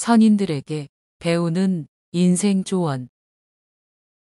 선인들에게 배우는 인생 조언.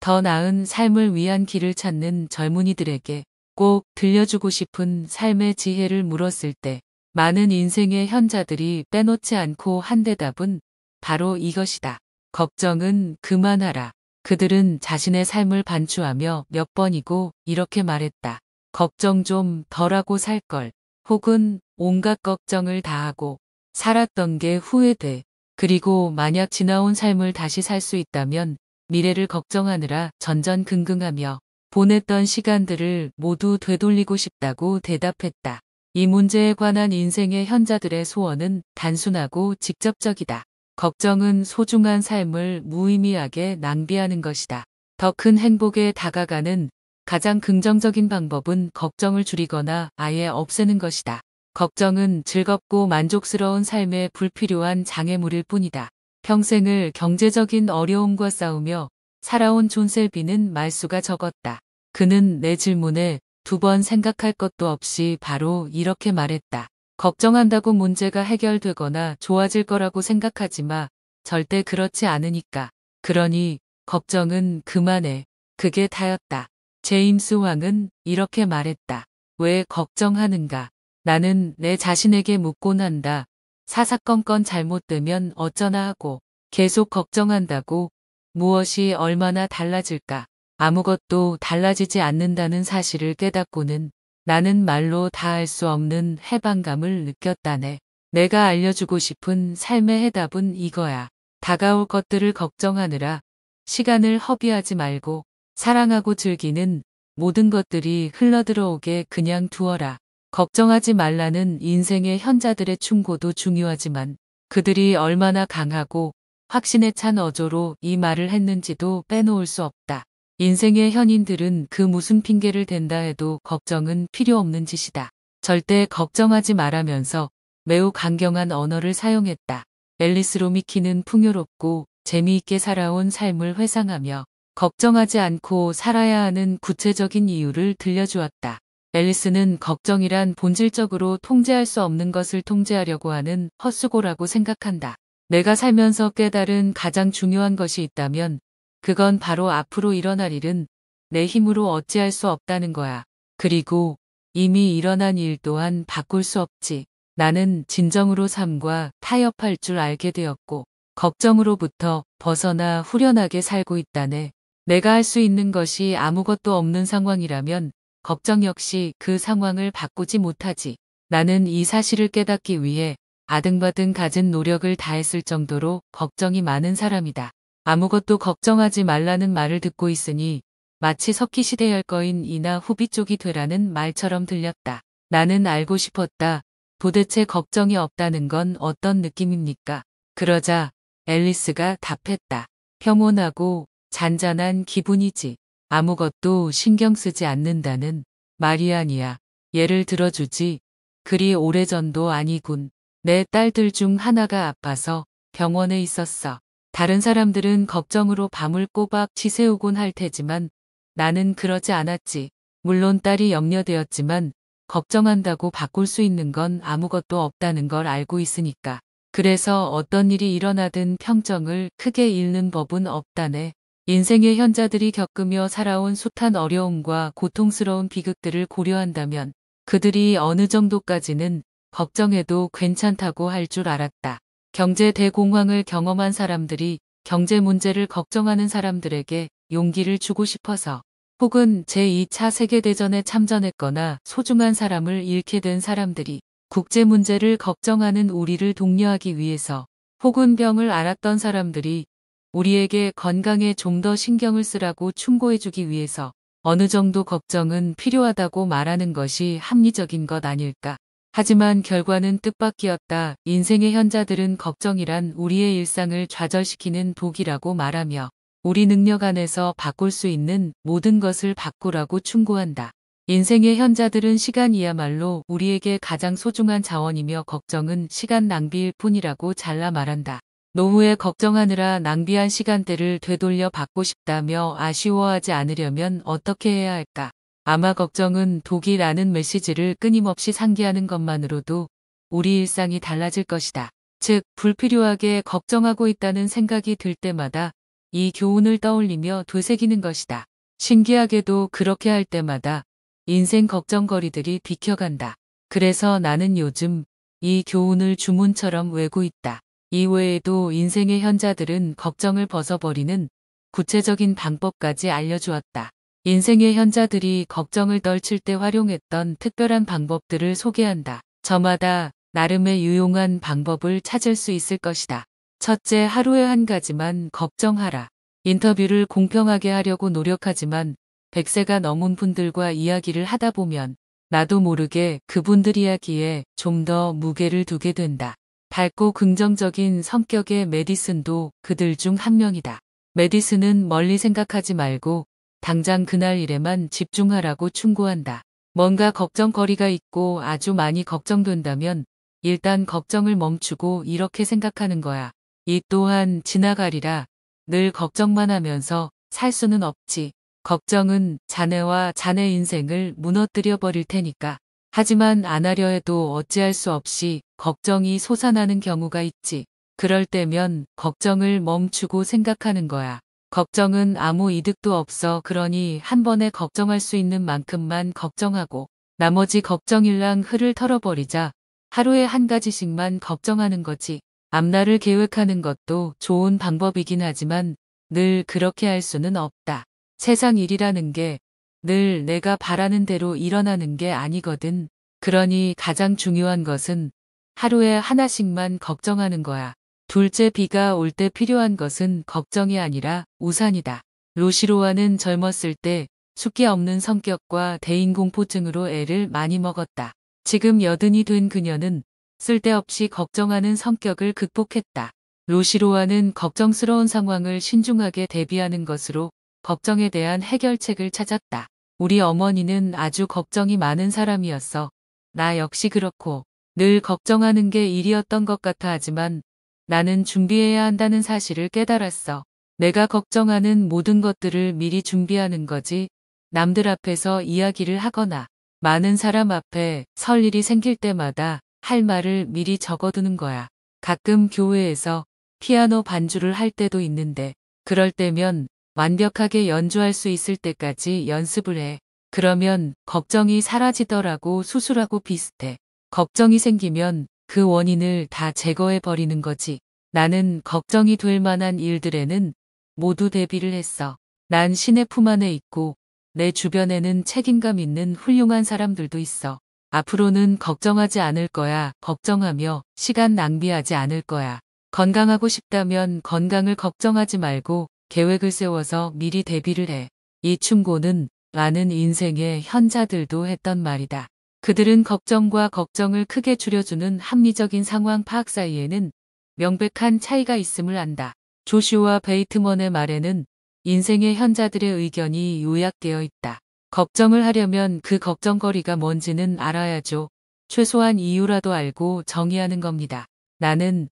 더 나은 삶을 위한 길을 찾는 젊은이들에게 꼭 들려주고 싶은 삶의 지혜를 물었을 때 많은 인생의 현자들이 빼놓지 않고 한 대답은 바로 이것이다. 걱정은 그만하라. 그들은 자신의 삶을 반추하며 몇 번이고 이렇게 말했다. 걱정 좀 덜하고 살걸. 혹은 온갖 걱정을 다하고 살았던 게 후회돼. 그리고 만약 지나온 삶을 다시 살 수 있다면 미래를 걱정하느라 전전긍긍하며 보냈던 시간들을 모두 되돌리고 싶다고 대답했다. 이 문제에 관한 인생의 현자들의 소원은 단순하고 직접적이다. 걱정은 소중한 삶을 무의미하게 낭비하는 것이다. 더 큰 행복에 다가가는 가장 긍정적인 방법은 걱정을 줄이거나 아예 없애는 것이다. 걱정은 즐겁고 만족스러운 삶에 불필요한 장애물일 뿐이다. 평생을 경제적인 어려움과 싸우며 살아온 존 셀비는 말수가 적었다. 그는 내 질문에 2번 생각할 것도 없이 바로 이렇게 말했다. 걱정한다고 문제가 해결되거나 좋아질 거라고 생각하지 마. 절대 그렇지 않으니까. 그러니 걱정은 그만해. 그게 다였다. 제임스 왕은 이렇게 말했다. 왜 걱정하는가? 나는 내 자신에게 묻곤 한다. 사사건건 잘못되면 어쩌나 하고 계속 걱정한다고 무엇이 얼마나 달라질까? 아무것도 달라지지 않는다는 사실을 깨닫고는 나는 말로 다할 수 없는 해방감을 느꼈다네. 내가 알려주고 싶은 삶의 해답은 이거야. 다가올 것들을 걱정하느라 시간을 허비하지 말고 사랑하고 즐기는 모든 것들이 흘러들어오게 그냥 두어라. 걱정하지 말라는 인생의 현자들의 충고도 중요하지만 그들이 얼마나 강하고 확신에 찬 어조로 이 말을 했는지도 빼놓을 수 없다. 인생의 현인들은 그 무슨 핑계를 댄다 해도 걱정은 필요 없는 짓이다. 절대 걱정하지 말라면서 매우 강경한 언어를 사용했다. 앨리스 로미키는 풍요롭고 재미있게 살아온 삶을 회상하며 걱정하지 않고 살아야 하는 구체적인 이유를 들려주었다. 앨리스는 걱정이란 본질적으로 통제할 수 없는 것을 통제하려고 하는 헛수고라고 생각한다. 내가 살면서 깨달은 가장 중요한 것이 있다면 그건 바로 앞으로 일어날 일은 내 힘으로 어찌할 수 없다는 거야. 그리고 이미 일어난 일 또한 바꿀 수 없지. 나는 진정으로 삶과 타협할 줄 알게 되었고 걱정으로부터 벗어나 후련하게 살고 있다네. 내가 할 수 있는 것이 아무것도 없는 상황이라면 걱정 역시 그 상황을 바꾸지 못하지. 나는 이 사실을 깨닫기 위해 아등바등 갖은 노력을 다했을 정도로 걱정이 많은 사람이다. 아무것도 걱정하지 말라는 말을 듣고 있으니 마치 석기 시대열 거인 이나 후비 쪽이 되라는 말처럼 들렸다. 나는 알고 싶었다. 도대체 걱정이 없다는 건 어떤 느낌입니까? 그러자 앨리스가 답했다. 평온하고 잔잔한 기분이지. 아무것도 신경 쓰지 않는다는 말이 아니야. 예를 들어주지. 그리 오래전도 아니군. 내 딸들 중 하나가 아파서 병원에 있었어. 다른 사람들은 걱정으로 밤을 꼬박 지새우곤 할 테지만 나는 그러지 않았지. 물론 딸이 염려되었지만 걱정한다고 바꿀 수 있는 건 아무것도 없다는 걸 알고 있으니까. 그래서 어떤 일이 일어나든 평정을 크게 잃는 법은 없다네. 인생의 현자들이 겪으며 살아온 숱한 어려움과 고통스러운 비극들을 고려한다면 그들이 어느 정도까지는 걱정해도 괜찮다고 할 줄 알았다. 경제 대공황을 경험한 사람들이 경제 문제를 걱정하는 사람들에게 용기를 주고 싶어서 혹은 제2차 세계대전에 참전했거나 소중한 사람을 잃게 된 사람들이 국제 문제를 걱정하는 우리를 독려하기 위해서 혹은 병을 앓았던 사람들이 우리에게 건강에 좀 더 신경을 쓰라고 충고해주기 위해서 어느 정도 걱정은 필요하다고 말하는 것이 합리적인 것 아닐까. 하지만 결과는 뜻밖이었다. 인생의 현자들은 걱정이란 우리의 일상을 좌절시키는 독이라고 말하며 우리 능력 안에서 바꿀 수 있는 모든 것을 바꾸라고 충고한다. 인생의 현자들은 시간이야말로 우리에게 가장 소중한 자원이며 걱정은 시간 낭비일 뿐이라고 잘라 말한다. 노후에 걱정하느라 낭비한 시간대를 되돌려 받고 싶다며 아쉬워하지 않으려면 어떻게 해야 할까? 아마 걱정은 독이라는 메시지를 끊임없이 상기하는 것만으로도 우리 일상이 달라질 것이다. 즉 불필요하게 걱정하고 있다는 생각이 들 때마다 이 교훈을 떠올리며 되새기는 것이다. 신기하게도 그렇게 할 때마다 인생 걱정거리들이 비켜간다. 그래서 나는 요즘 이 교훈을 주문처럼 외고 있다. 이외에도 인생의 현자들은 걱정을 벗어버리는 구체적인 방법까지 알려주었다. 인생의 현자들이 걱정을 떨칠 때 활용했던 특별한 방법들을 소개한다. 저마다 나름의 유용한 방법을 찾을 수 있을 것이다. 첫째, 하루에 한 가지만 걱정하라. 인터뷰를 공평하게 하려고 노력하지만 100세가 넘은 분들과 이야기를 하다 보면 나도 모르게 그분들 이야기에 좀 더 무게를 두게 된다. 밝고 긍정적인 성격의 메디슨도 그들 중 한 명이다. 메디슨은 멀리 생각하지 말고 당장 그날 일에만 집중하라고 충고한다. 뭔가 걱정거리가 있고 아주 많이 걱정된다면 일단 걱정을 멈추고 이렇게 생각하는 거야. 이 또한 지나가리라. 늘 걱정만 하면서 살 수는 없지. 걱정은 자네와 자네 인생을 무너뜨려 버릴 테니까. 하지만 안 하려 해도 어찌할 수 없이 걱정이 솟아나는 경우가 있지. 그럴 때면 걱정을 멈추고 생각하는 거야. 걱정은 아무 이득도 없어. 그러니 한 번에 걱정할 수 있는 만큼만 걱정하고 나머지 걱정일랑 흐를 털어버리자. 하루에 한 가지씩만 걱정하는 거지. 앞날을 계획하는 것도 좋은 방법이긴 하지만 늘 그렇게 할 수는 없다. 세상 일이라는 게 늘 내가 바라는 대로 일어나는 게 아니거든. 그러니 가장 중요한 것은 하루에 하나씩만 걱정하는 거야. 둘째, 비가 올 때 필요한 것은 걱정이 아니라 우산이다. 루시로아는 젊었을 때 숫기 없는 성격과 대인공포증으로 애를 많이 먹었다. 지금 80이 된 그녀는 쓸데없이 걱정하는 성격을 극복했다. 루시로아는 걱정스러운 상황을 신중하게 대비하는 것으로 걱정에 대한 해결책을 찾았다. 우리 어머니는 아주 걱정이 많은 사람이었어. 나 역시 그렇고 늘 걱정하는 게 일이었던 것 같아. 하지만 나는 준비해야 한다는 사실을 깨달았어. 내가 걱정하는 모든 것들을 미리 준비하는 거지. 남들 앞에서 이야기를 하거나 많은 사람 앞에 설 일이 생길 때마다 할 말을 미리 적어두는 거야. 가끔 교회에서 피아노 반주를 할 때도 있는데 그럴 때면 완벽하게 연주할 수 있을 때까지 연습을 해. 그러면 걱정이 사라지더라고. 수술하고 비슷해. 걱정이 생기면 그 원인을 다 제거해 버리는 거지. 나는 걱정이 될 만한 일들에는 모두 대비를 했어. 난 신의 품 안에 있고 내 주변에는 책임감 있는 훌륭한 사람들도 있어. 앞으로는 걱정하지 않을 거야. 걱정하며 시간 낭비하지 않을 거야. 건강하고 싶다면 건강을 걱정하지 말고 계획을 세워서 미리 대비를 해. 이 충고는 많은 인생의 현자들도 했던 말이다. 그들은 걱정과 걱정을 크게 줄여주는 합리적인 상황 파악 사이에는 명백한 차이가 있음을 안다. 조슈아 베이트먼의 말에는 인생의 현자들의 의견이 요약되어 있다. 걱정을 하려면 그 걱정거리가 뭔지는 알아야죠. 최소한 이유라도 알고 정의하는 겁니다. 나는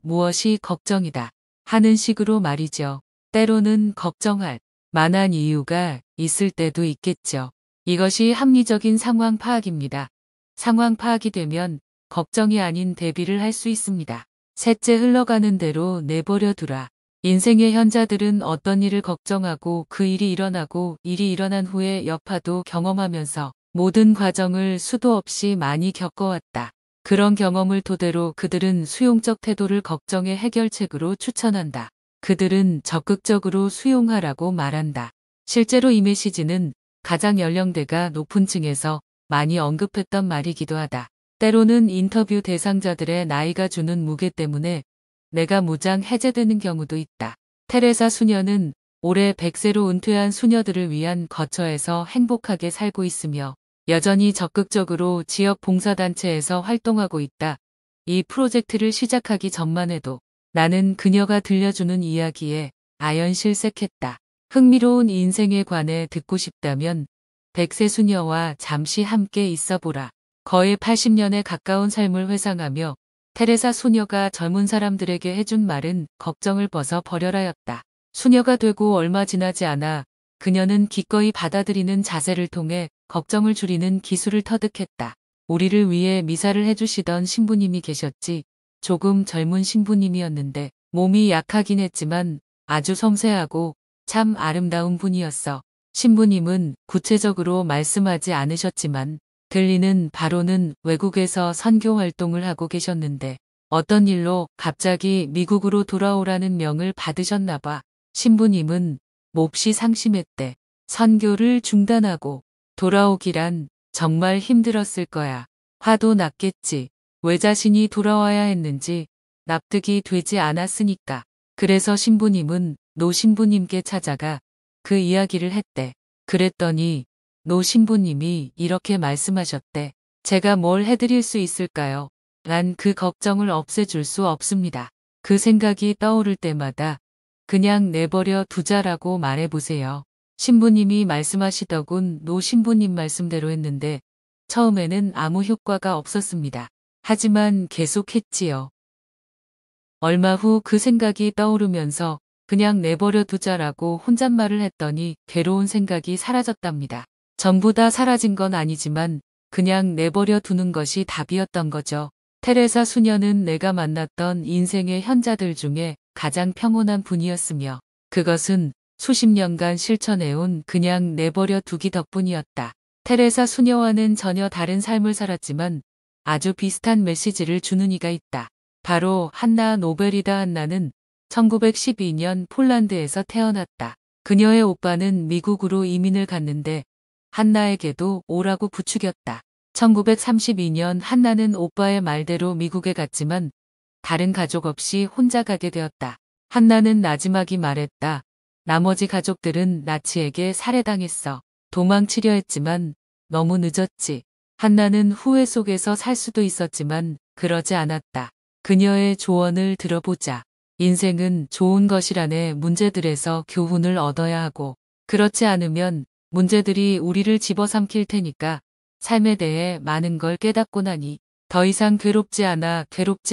무엇이 걱정이다 하는 식으로 말이죠. 때로는 걱정할 만한 이유가 있을 때도 있겠죠. 이것이 합리적인 상황 파악입니다. 상황 파악이 되면 걱정이 아닌 대비를 할 수 있습니다. 셋째, 흘러가는 대로 내버려 두라. 인생의 현자들은 어떤 일을 걱정하고 그 일이 일어나고 일이 일어난 후에 여파도 경험하면서 모든 과정을 수도 없이 많이 겪어왔다. 그런 경험을 토대로 그들은 수용적 태도를 걱정의 해결책으로 추천한다. 그들은 적극적으로 수용하라고 말한다. 실제로 이 메시지는 가장 연령대가 높은 층에서 많이 언급했던 말이기도 하다. 때로는 인터뷰 대상자들의 나이가 주는 무게 때문에 내가 무장 해제되는 경우도 있다. 테레사 수녀는 올해 100세로 은퇴한 수녀들을 위한 거처에서 행복하게 살고 있으며 여전히 적극적으로 지역 봉사단체에서 활동하고 있다. 이 프로젝트를 시작하기 전만 해도 나는 그녀가 들려주는 이야기에 아연실색했다. 흥미로운 인생에 관해 듣고 싶다면 100세 수녀와 잠시 함께 있어보라. 거의 80년에 가까운 삶을 회상하며 테레사 수녀가 젊은 사람들에게 해준 말은 걱정을 벗어 버려라였다. 수녀가 되고 얼마 지나지 않아 그녀는 기꺼이 받아들이는 자세를 통해 걱정을 줄이는 기술을 터득했다. 우리를 위해 미사를 해주시던 신부님이 계셨지. 조금 젊은 신부님이었는데 몸이 약하긴 했지만 아주 섬세하고 참 아름다운 분이었어. 신부님은 구체적으로 말씀하지 않으셨지만 들리는 바로는 외국에서 선교 활동을 하고 계셨는데 어떤 일로 갑자기 미국으로 돌아오라는 명을 받으셨나 봐. 신부님은 몹시 상심했대. 선교를 중단하고 돌아오기란 정말 힘들었을 거야. 화도 났겠지. 왜 자신이 돌아와야 했는지 납득이 되지 않았으니까. 그래서 신부님은 노 신부님께 찾아가 그 이야기를 했대. 그랬더니 노 신부님이 이렇게 말씀하셨대. 제가 뭘 해드릴 수 있을까요? 난 그 걱정을 없애줄 수 없습니다. 그 생각이 떠오를 때마다 그냥 내버려 두자라고 말해보세요. 신부님이 말씀하시더군. 노 신부님 말씀대로 했는데 처음에는 아무 효과가 없었습니다. 하지만 계속했지요. 얼마 후 그 생각이 떠오르면서 그냥 내버려 두자라고 혼잣말을 했더니 괴로운 생각이 사라졌답니다. 전부 다 사라진 건 아니지만 그냥 내버려 두는 것이 답이었던 거죠. 테레사 수녀는 내가 만났던 인생의 현자들 중에 가장 평온한 분이었으며 그것은 수십 년간 실천해온 그냥 내버려 두기 덕분이었다. 테레사 수녀와는 전혀 다른 삶을 살았지만 아주 비슷한 메시지를 주는 이가 있다. 바로 한나 노벨이다. 한나는 1912년 폴란드에서 태어났다. 그녀의 오빠는 미국으로 이민을 갔는데 한나에게도 오라고 부추겼다. 1932년 한나는 오빠의 말대로 미국에 갔지만 다른 가족 없이 혼자 가게 되었다. 한나는 나지막이 말했다. 나머지 가족들은 나치에게 살해당했어. 도망치려 했지만 너무 늦었지. 한나는 후회 속에서 살 수도 있었지만 그러지 않았다. 그녀의 조언을 들어보자. 인생은 좋은 것이라네. 문제들에서 교훈을 얻어야 하고 그렇지 않으면 문제들이 우리를 집어삼킬 테니까 삶에 대해 많은 걸 깨닫고 나니 더 이상 괴롭지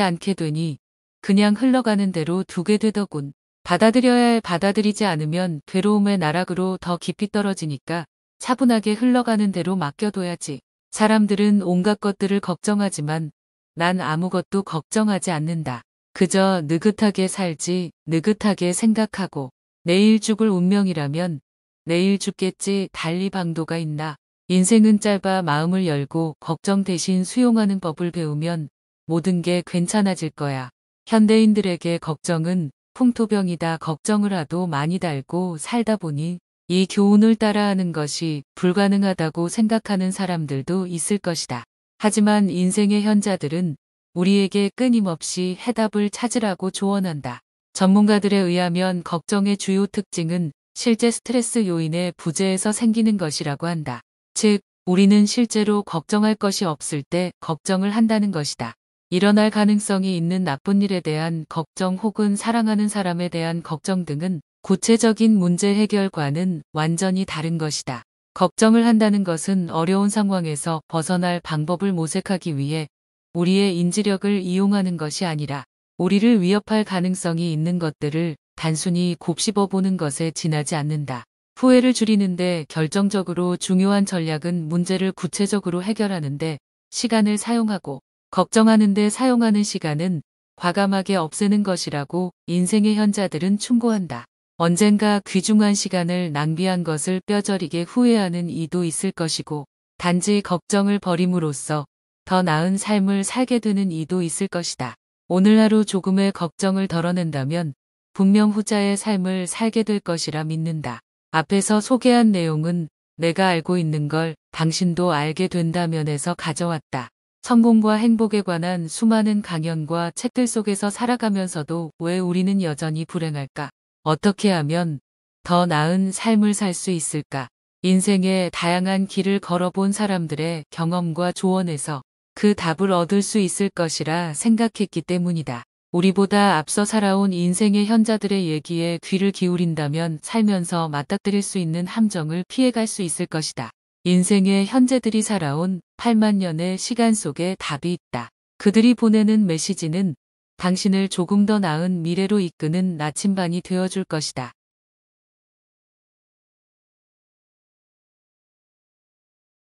않게 되니 그냥 흘러가는 대로 두게 되더군. 받아들여야 해. 받아들이지 않으면 괴로움의 나락으로 더 깊이 떨어지니까 차분하게 흘러가는 대로 맡겨둬야지. 사람들은 온갖 것들을 걱정하지만 난 아무것도 걱정하지 않는다. 그저 느긋하게 살지. 느긋하게 생각하고 내일 죽을 운명이라면 내일 죽겠지. 달리 방도가 있나. 인생은 짧아. 마음을 열고 걱정 대신 수용하는 법을 배우면 모든 게 괜찮아질 거야. 현대인들에게 걱정은 풍토병이다. 걱정을 하도 많이 달고 살다 보니 이 교훈을 따라하는 것이 불가능하다고 생각하는 사람들도 있을 것이다. 하지만 인생의 현자들은 우리에게 끊임없이 해답을 찾으라고 조언한다. 전문가들에 의하면 걱정의 주요 특징은 실제 스트레스 요인의 부재에서 생기는 것이라고 한다. 즉, 우리는 실제로 걱정할 것이 없을 때 걱정을 한다는 것이다. 일어날 가능성이 있는 나쁜 일에 대한 걱정 혹은 사랑하는 사람에 대한 걱정 등은 구체적인 문제 해결과는 완전히 다른 것이다. 걱정을 한다는 것은 어려운 상황에서 벗어날 방법을 모색하기 위해 우리의 인지력을 이용하는 것이 아니라 우리를 위협할 가능성이 있는 것들을 단순히 곱씹어 보는 것에 지나지 않는다. 후회를 줄이는데 결정적으로 중요한 전략은 문제를 구체적으로 해결하는데 시간을 사용하고 걱정하는데 사용하는 시간은 과감하게 없애는 것이라고 인생의 현자들은 충고한다. 언젠가 귀중한 시간을 낭비한 것을 뼈저리게 후회하는 이도 있을 것이고 단지 걱정을 버림으로써 더 나은 삶을 살게 되는 이도 있을 것이다. 오늘 하루 조금의 걱정을 덜어낸다면 분명 후자의 삶을 살게 될 것이라 믿는다. 앞에서 소개한 내용은 내가 알고 있는 걸 당신도 알게 된다면에서 가져왔다. 성공과 행복에 관한 수많은 강연과 책들 속에서 살아가면서도 왜 우리는 여전히 불행할까? 어떻게 하면 더 나은 삶을 살 수 있을까? 인생의 다양한 길을 걸어본 사람들의 경험과 조언에서 그 답을 얻을 수 있을 것이라 생각했기 때문이다. 우리보다 앞서 살아온 인생의 현자들의 얘기에 귀를 기울인다면 살면서 맞닥뜨릴 수 있는 함정을 피해갈 수 있을 것이다. 인생의 현재들이 살아온 8만 년의 시간 속에 답이 있다. 그들이 보내는 메시지는 당신을 조금 더 나은 미래로 이끄는 나침반이 되어줄 것이다.